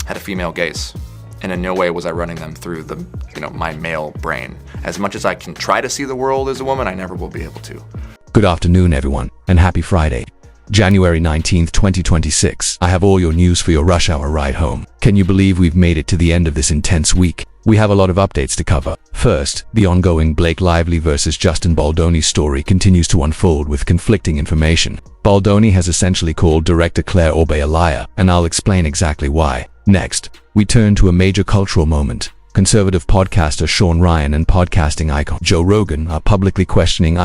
had a female gaze. And in no way was I running them through my male brain. As much as I can try to see the world as a woman, I never will be able to. Good afternoon, everyone, and happy Friday. January 19th, 2026. I have all your news for your rush hour ride home. Can you believe we've made it to the end of this intense week? We have a lot of updates to cover. First, the ongoing Blake Lively versus Justin Baldoni story continues to unfold with conflicting information. Baldoni has essentially called director Claire Obey a liar, and I'll explain exactly why. Next, we turn to a major cultural moment. Conservative podcaster Sean Ryan and podcasting icon Joe Rogan are publicly questioning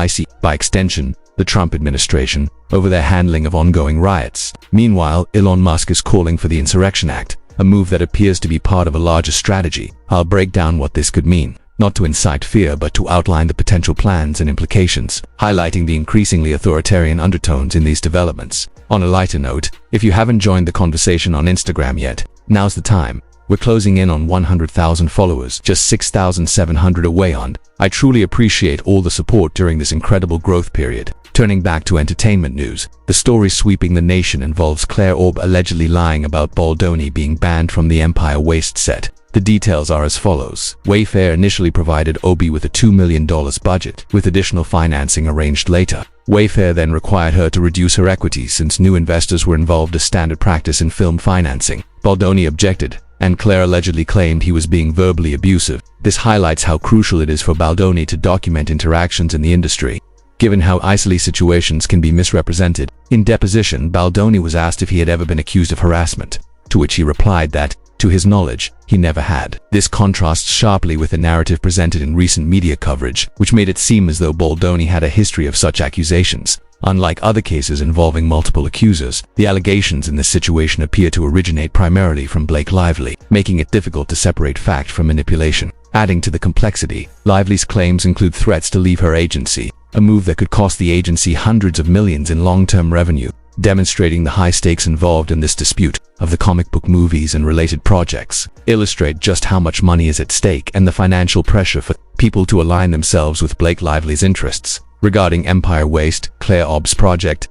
by extension, the Trump administration, over their handling of ongoing riots. Meanwhile, Elon Musk is calling for the Insurrection Act, a move that appears to be part of a larger strategy. I'll break down what this could mean, not to incite fear but to outline the potential plans and implications, highlighting the increasingly authoritarian undertones in these developments. On a lighter note, if you haven't joined the conversation on Instagram yet, now's the time. We're closing in on 100,000 followers, just 6,700 away on. I truly appreciate all the support during this incredible growth period. Turning back to entertainment news, the story sweeping the nation involves Claire Obey allegedly lying about Baldoni being banned from the Empire Waste set. The details are as follows. Wayfair initially provided Obey with a $2 million budget, with additional financing arranged later. Wayfair then required her to reduce her equity since new investors were involved as standard practice in film financing. Baldoni objected, and Claire allegedly claimed he was being verbally abusive. This highlights how crucial it is for Baldoni to document interactions in the industry, given how easily situations can be misrepresented. In deposition, Baldoni was asked if he had ever been accused of harassment, to which he replied that, to his knowledge, he never had. This contrasts sharply with the narrative presented in recent media coverage, which made it seem as though Baldoni had a history of such accusations. Unlike other cases involving multiple accusers, the allegations in this situation appear to originate primarily from Blake Lively, making it difficult to separate fact from manipulation. Adding to the complexity, Lively's claims include threats to leave her agency, a move that could cost the agency hundreds of millions in long-term revenue, demonstrating the high stakes involved in this dispute. Of the comic book movies and related projects, illustrate just how much money is at stake and the financial pressure for people to align themselves with Blake Lively's interests. Regarding Empire Waste, Claire Obey's project,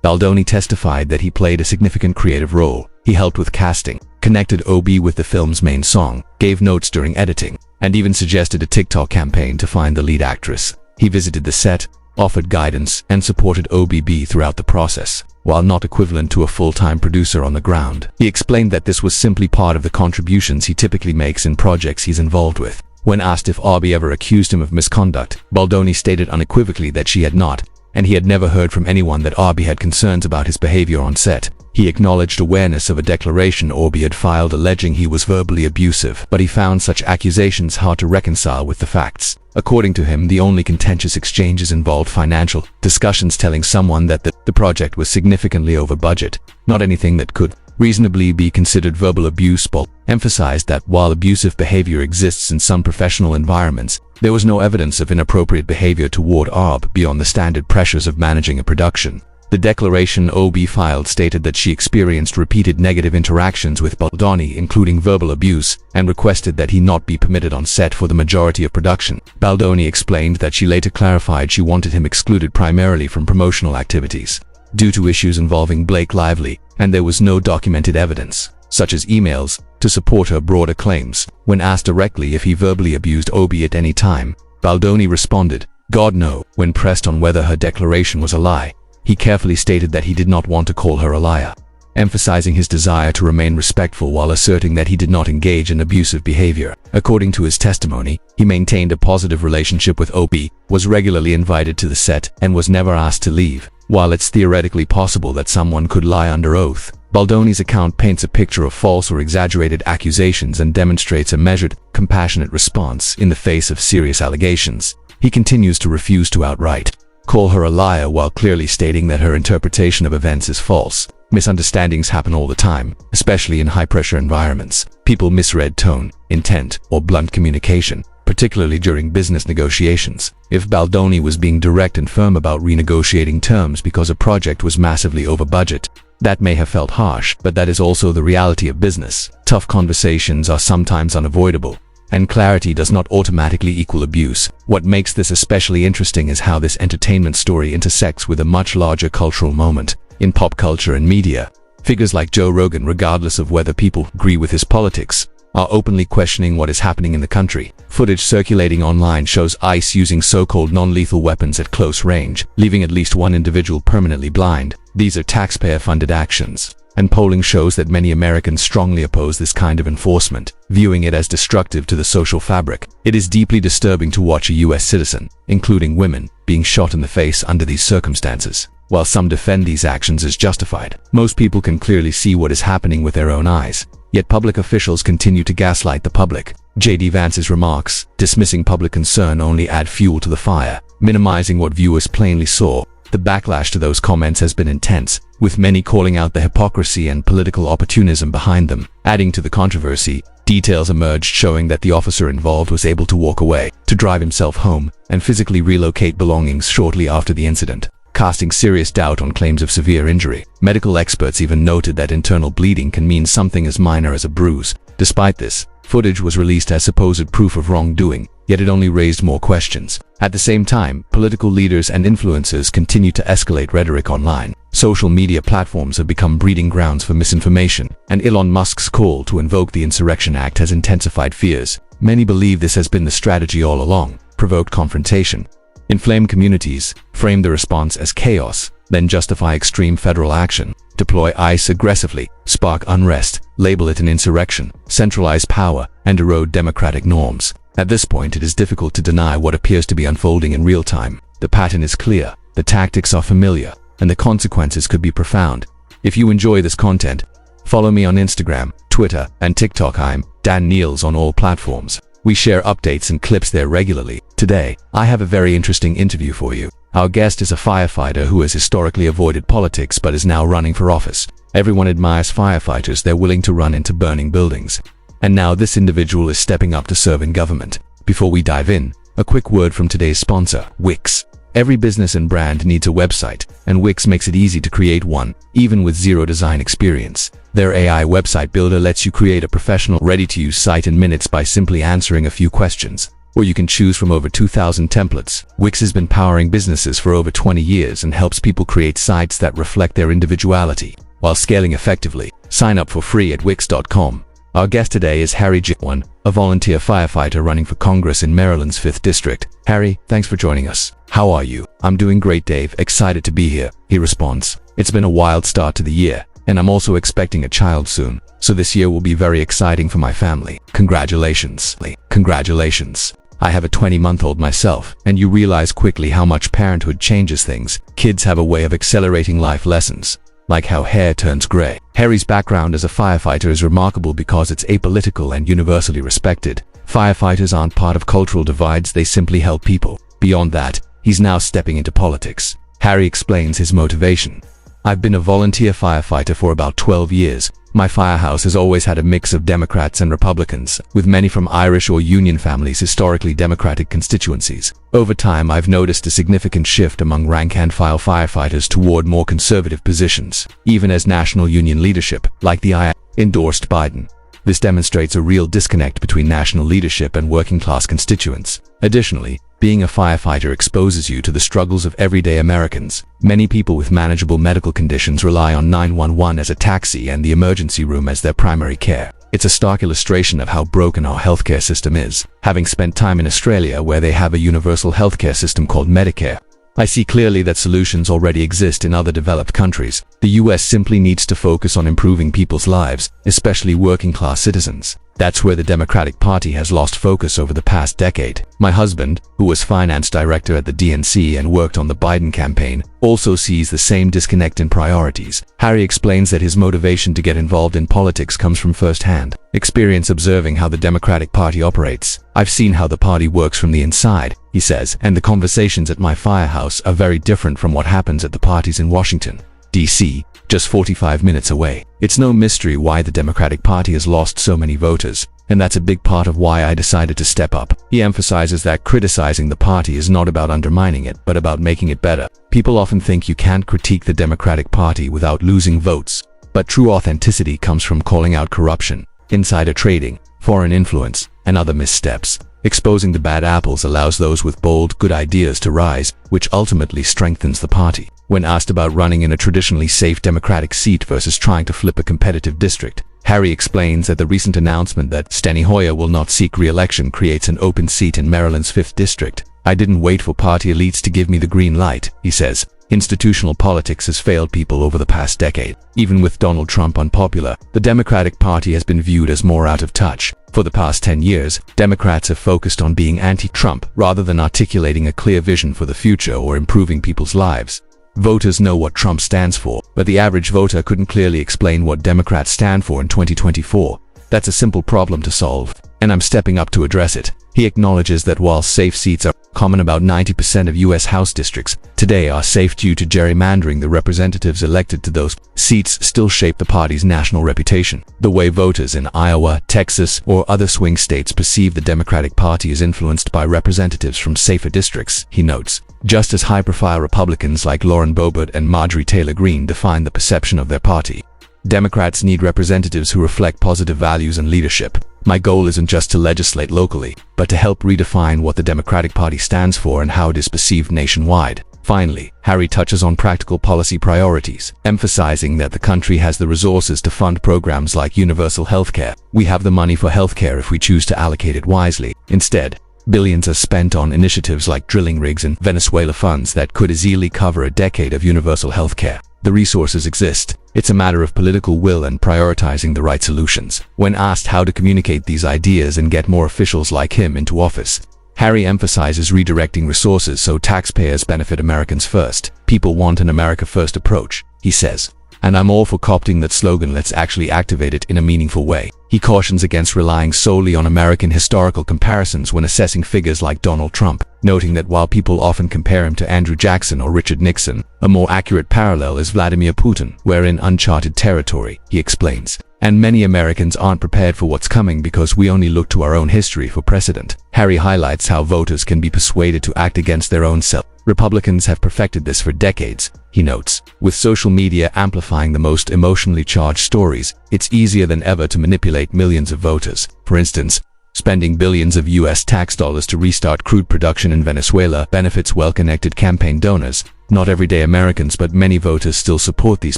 Baldoni testified that he played a significant creative role. He helped with casting, connected Obey with the film's main song, gave notes during editing, and even suggested a TikTok campaign to find the lead actress. He visited the set, offered guidance, and supported Obey throughout the process. While not equivalent to a full-time producer on the ground, he explained that this was simply part of the contributions he typically makes in projects he's involved with. When asked if Obey ever accused him of misconduct, Baldoni stated unequivocally that she had not, and he had never heard from anyone that Obey had concerns about his behavior on set. He acknowledged awareness of a declaration Obey had filed alleging he was verbally abusive, but he found such accusations hard to reconcile with the facts. According to him, the only contentious exchanges involved financial discussions, telling someone that the project was significantly over budget, not anything that could reasonably be considered verbal abuse. Baldoni emphasized that while abusive behavior exists in some professional environments, there was no evidence of inappropriate behavior toward Obey beyond the standard pressures of managing a production. The declaration Obey filed stated that she experienced repeated negative interactions with Baldoni, including verbal abuse, and requested that he not be permitted on set for the majority of production. Baldoni explained that she later clarified she wanted him excluded primarily from promotional activities, due to issues involving Blake Lively, and there was no documented evidence, such as emails, to support her broader claims. When asked directly if he verbally abused Obey at any time, Baldoni responded, "God no." When pressed on whether her declaration was a lie, he carefully stated that he did not want to call her a liar, emphasizing his desire to remain respectful while asserting that he did not engage in abusive behavior. According to his testimony, he maintained a positive relationship with Obey, was regularly invited to the set, and was never asked to leave. While it's theoretically possible that someone could lie under oath, Baldoni's account paints a picture of false or exaggerated accusations and demonstrates a measured, compassionate response in the face of serious allegations. He continues to refuse to outright call her a liar while clearly stating that her interpretation of events is false. Misunderstandings happen all the time, especially in high-pressure environments. People misread tone, intent, or blunt communication, particularly during business negotiations. If Baldoni was being direct and firm about renegotiating terms because a project was massively over budget, that may have felt harsh, but that is also the reality of business. Tough conversations are sometimes unavoidable, and clarity does not automatically equal abuse. What makes this especially interesting is how this entertainment story intersects with a much larger cultural moment. In pop culture and media, Figures like Joe Rogan, regardless of whether people agree with his politics, are openly questioning what is happening in the country. Footage circulating online shows ICE using so-called non-lethal weapons at close range, leaving at least one individual permanently blind. These are taxpayer-funded actions, and polling shows that many Americans strongly oppose this kind of enforcement, viewing it as destructive to the social fabric. It is deeply disturbing to watch a US citizen, including women, being shot in the face under these circumstances. While some defend these actions as justified, most people can clearly see what is happening with their own eyes. Yet public officials continue to gaslight the public. J.D. Vance's remarks, dismissing public concern, only add fuel to the fire, minimizing what viewers plainly saw. The backlash to those comments has been intense, with many calling out the hypocrisy and political opportunism behind them. Adding to the controversy, details emerged showing that the officer involved was able to walk away, to drive himself home, and physically relocate belongings shortly after the incident, casting serious doubt on claims of severe injury. Medical experts even noted that internal bleeding can mean something as minor as a bruise. Despite this, footage was released as supposed proof of wrongdoing, yet it only raised more questions. At the same time, political leaders and influencers continue to escalate rhetoric online. Social media platforms have become breeding grounds for misinformation, and Elon Musk's call to invoke the Insurrection Act has intensified fears. Many believe this has been the strategy all along: provoke confrontation, inflame communities, frame the response as chaos, then justify extreme federal action, deploy ICE aggressively, spark unrest, label it an insurrection, centralize power, and erode democratic norms. At this point, it is difficult to deny what appears to be unfolding in real time. The pattern is clear, the tactics are familiar, and the consequences could be profound. If you enjoy this content, follow me on Instagram, Twitter, and TikTok. I'm Dan Niels on all platforms. We share updates and clips there regularly. Today, I have a very interesting interview for you. Our guest is a firefighter who has historically avoided politics but is now running for office. Everyone admires firefighters. They're willing to run into burning buildings. And now this individual is stepping up to serve in government. Before we dive in, a quick word from today's sponsor, Wix. Every business and brand needs a website, and Wix makes it easy to create one, even with zero design experience. Their AI website builder lets you create a professional, ready-to-use site in minutes by simply answering a few questions. Or you can choose from over 2,000 templates. Wix has been powering businesses for over 20 years and helps people create sites that reflect their individuality while scaling effectively. Sign up for free at wix.com. Our guest today is Harry J1, a volunteer firefighter running for Congress in Maryland's 5th District. Harry, thanks for joining us. How are you? I'm doing great, Dave. Excited to be here. He responds. It's been a wild start to the year, and I'm also expecting a child soon. So this year will be very exciting for my family. Congratulations. Congratulations. I have a 20-month-old myself, and you realize quickly how much parenthood changes things. Kids have a way of accelerating life lessons, like how hair turns gray. Harry's background as a firefighter is remarkable because it's apolitical and universally respected. Firefighters aren't part of cultural divides, they simply help people. Beyond that, he's now stepping into politics. Harry explains his motivation. I've been a volunteer firefighter for about 12 years. My firehouse has always had a mix of Democrats and Republicans, with many from Irish or Union families, historically Democratic constituencies. Over time, I've noticed a significant shift among rank-and-file firefighters toward more conservative positions, even as national union leadership, like the II, endorsed Biden. This demonstrates a real disconnect between national leadership and working-class constituents. Additionally, being a firefighter exposes you to the struggles of everyday Americans. Many people with manageable medical conditions rely on 911 as a taxi and the emergency room as their primary care. It's a stark illustration of how broken our healthcare system is. Having spent time in Australia, where they have a universal healthcare system called Medicare, I see clearly that solutions already exist in other developed countries. The US simply needs to focus on improving people's lives, especially working-class citizens. That's where the Democratic Party has lost focus over the past decade. My husband, who was finance director at the DNC and worked on the Biden campaign, also sees the same disconnect in priorities. Harry explains that his motivation to get involved in politics comes from first-hand experience observing how the Democratic Party operates. I've seen how the party works from the inside, he says, and the conversations at my firehouse are very different from what happens at the parties in Washington, D.C., just 45 minutes away. It's no mystery why the Democratic Party has lost so many voters, and that's a big part of why I decided to step up. He emphasizes that criticizing the party is not about undermining it, but about making it better. People often think you can't critique the Democratic Party without losing votes, but true authenticity comes from calling out corruption, insider trading, foreign influence, and other missteps. Exposing the bad apples allows those with bold, good ideas to rise, which ultimately strengthens the party. When asked about running in a traditionally safe Democratic seat versus trying to flip a competitive district, Harry explains that the recent announcement that Steny Hoyer will not seek re-election creates an open seat in Maryland's 5th district. "I didn't wait for party elites to give me the green light," he says. Institutional politics has failed people over the past decade. Even with Donald Trump unpopular, the Democratic Party has been viewed as more out of touch. For the past 10 years, Democrats have focused on being anti-Trump rather than articulating a clear vision for the future or improving people's lives. Voters know what Trump stands for, but the average voter couldn't clearly explain what Democrats stand for in 2024. That's a simple problem to solve, and I'm stepping up to address it. He acknowledges that while safe seats are common about 90% of U.S. House districts, today are safe due to gerrymandering. The representatives elected to those seats still shape the party's national reputation. The way voters in Iowa, Texas, or other swing states perceive the Democratic Party is influenced by representatives from safer districts, he notes. Just as high-profile Republicans like Lauren Boebert and Marjorie Taylor Greene define the perception of their party, Democrats need representatives who reflect positive values and leadership. My goal isn't just to legislate locally, but to help redefine what the Democratic Party stands for and how it is perceived nationwide. Finally, Harry touches on practical policy priorities, emphasizing that the country has the resources to fund programs like universal healthcare. "We have the money for healthcare if we choose to allocate it wisely. Instead, billions are spent on initiatives like drilling rigs and Venezuela funds that could easily cover a decade of universal healthcare. The resources exist. It's a matter of political will and prioritizing the right solutions." When asked how to communicate these ideas and get more officials like him into office, Harry emphasizes redirecting resources so taxpayers benefit Americans first. "People want an America First approach," he says. "And I'm all for co-opting that slogan. Let's actually activate it in a meaningful way." He cautions against relying solely on American historical comparisons when assessing figures like Donald Trump, noting that while people often compare him to Andrew Jackson or Richard Nixon, a more accurate parallel is Vladimir Putin. "We're in uncharted territory," he explains. "And many Americans aren't prepared for what's coming because we only look to our own history for precedent." Harry highlights how voters can be persuaded to act against their own self. Republicans have perfected this for decades, he notes. With social media amplifying the most emotionally charged stories, it's easier than ever to manipulate millions of voters. For instance, spending billions of U.S. tax dollars to restart crude production in Venezuela benefits well-connected campaign donors. Not everyday Americans, but many voters still support these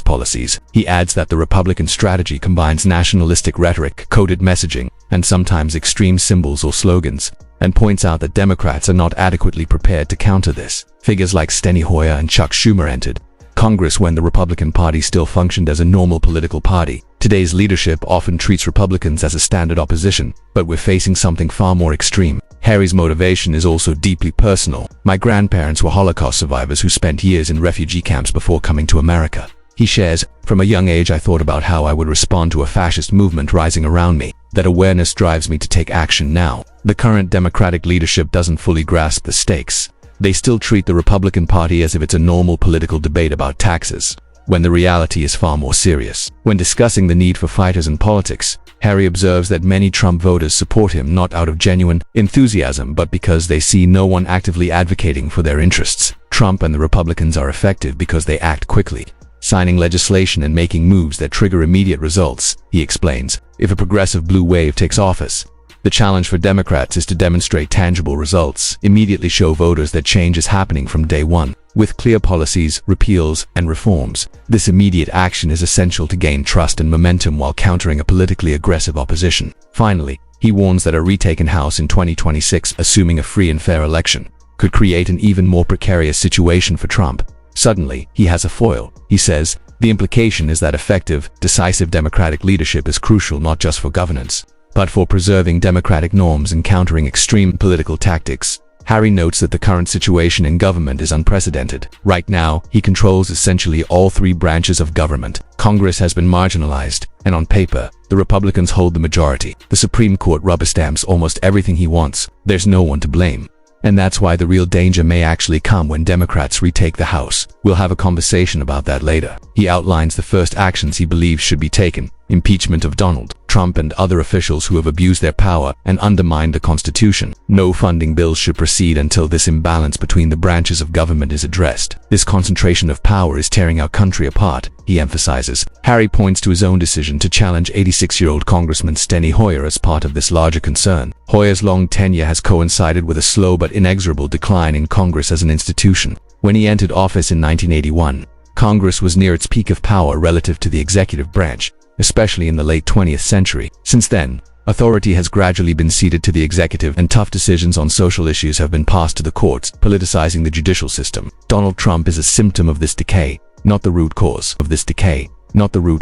policies. He adds that the Republican strategy combines nationalistic rhetoric, coded messaging, and sometimes extreme symbols or slogans, and points out that Democrats are not adequately prepared to counter this. Figures like Steny Hoyer and Chuck Schumer entered Congress when the Republican Party still functioned as a normal political party. Today's leadership often treats Republicans as a standard opposition, but we're facing something far more extreme. Harry's motivation is also deeply personal. "My grandparents were Holocaust survivors who spent years in refugee camps before coming to America." He shares, "From a young age I thought about how I would respond to a fascist movement rising around me. That awareness drives me to take action now." The current Democratic leadership doesn't fully grasp the stakes. They still treat the Republican Party as if it's a normal political debate about taxes, when the reality is far more serious. When discussing the need for fighters in politics, Harry observes that many Trump voters support him not out of genuine enthusiasm but because they see no one actively advocating for their interests. Trump and the Republicans are effective because they act quickly, signing legislation and making moves that trigger immediate results, he explains. If a progressive blue wave takes office, the challenge for Democrats is to demonstrate tangible results, immediately show voters that change is happening from day one. With clear policies, repeals, and reforms, this immediate action is essential to gain trust and momentum while countering a politically aggressive opposition. Finally, he warns that a retaken House in 2026, assuming a free and fair election, could create an even more precarious situation for Trump. Suddenly, he has a foil, he says. The implication is that effective, decisive Democratic leadership is crucial not just for governance, but for preserving democratic norms and countering extreme political tactics. Harry notes that the current situation in government is unprecedented. Right now, he controls essentially all three branches of government. Congress has been marginalized, and on paper, the Republicans hold the majority. The Supreme Court rubber stamps almost everything he wants. There's no one to blame. And that's why the real danger may actually come when Democrats retake the House. We'll have a conversation about that later. He outlines the first actions he believes should be taken: impeachment of Donald Trump and other officials who have abused their power and undermined the Constitution. No funding bills should proceed until this imbalance between the branches of government is addressed. This concentration of power is tearing our country apart, he emphasizes. Harry points to his own decision to challenge 86-year-old Congressman Steny Hoyer as part of this larger concern. Hoyer's long tenure has coincided with a slow but inexorable decline in Congress as an institution. When he entered office in 1981, Congress was near its peak of power relative to the executive branch, especially in the late 20th century. Since then, authority has gradually been ceded to the executive, and tough decisions on social issues have been passed to the courts, politicizing the judicial system. Donald Trump is a symptom of this decay, not the root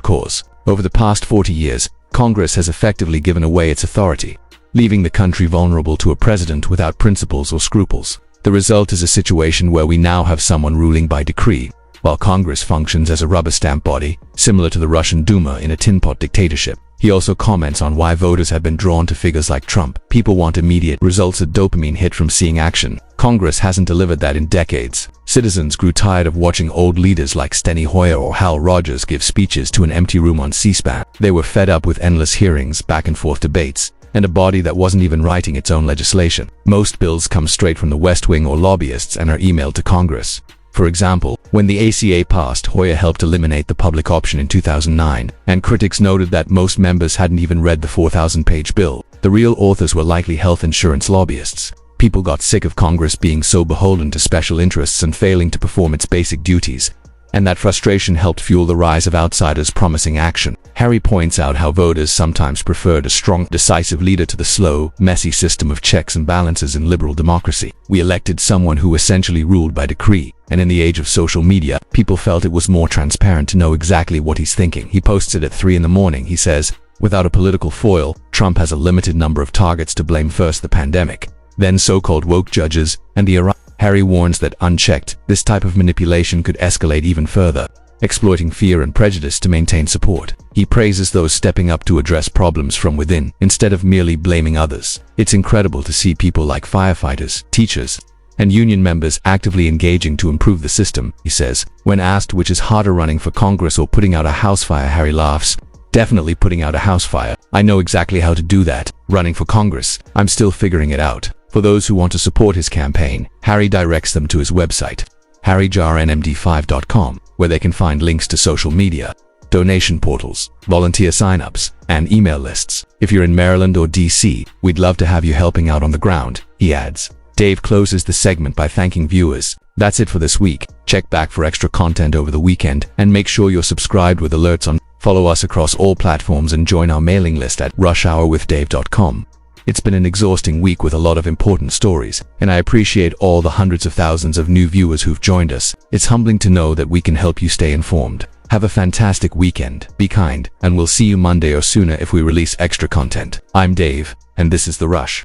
cause. Over the past 40 years, Congress has effectively given away its authority, leaving the country vulnerable to a president without principles or scruples. The result is a situation where we now have someone ruling by decree, while Congress functions as a rubber stamp body, similar to the Russian Duma in a tin pot dictatorship. He also comments on why voters have been drawn to figures like Trump. People want immediate results, a dopamine hit from seeing action. Congress hasn't delivered that in decades. Citizens grew tired of watching old leaders like Steny Hoyer or Hal Rogers give speeches to an empty room on C-SPAN. They were fed up with endless hearings, back and forth debates, and a body that wasn't even writing its own legislation. Most bills come straight from the West Wing or lobbyists and are emailed to Congress. For example, when the ACA passed, Hoyer helped eliminate the public option in 2009, and critics noted that most members hadn't even read the 4,000-page bill. The real authors were likely health insurance lobbyists. People got sick of Congress being so beholden to special interests and failing to perform its basic duties, and that frustration helped fuel the rise of outsiders promising action. Harry points out how voters sometimes preferred a strong, decisive leader to the slow, messy system of checks and balances in liberal democracy. We elected someone who essentially ruled by decree, and in the age of social media, people felt it was more transparent to know exactly what he's thinking. He posts it at 3 in the morning. He says, without a political foil, Trump has a limited number of targets to blame. First the pandemic, then so-called woke judges, and the Iran. Harry warns that unchecked, this type of manipulation could escalate even further, exploiting fear and prejudice to maintain support. He praises those stepping up to address problems from within, instead of merely blaming others. It's incredible to see people like firefighters, teachers, and union members actively engaging to improve the system, he says. When asked which is harder, running for Congress or putting out a house fire, Harry laughs. Definitely putting out a house fire. I know exactly how to do that. Running for Congress, I'm still figuring it out. For those who want to support his campaign, Harry directs them to his website, harryjarnmd5.com, where they can find links to social media, donation portals, volunteer signups, and email lists. If you're in Maryland or DC, we'd love to have you helping out on the ground, he adds. Dave closes the segment by thanking viewers. That's it for this week. Check back for extra content over the weekend, and make sure you're subscribed with alerts on. Follow us across all platforms and join our mailing list at rushhourwithdave.com. It's been an exhausting week with a lot of important stories, and I appreciate all the hundreds of thousands of new viewers who've joined us. It's humbling to know that we can help you stay informed. Have a fantastic weekend, be kind, and we'll see you Monday or sooner if we release extra content. I'm Dave, and this is The Rush.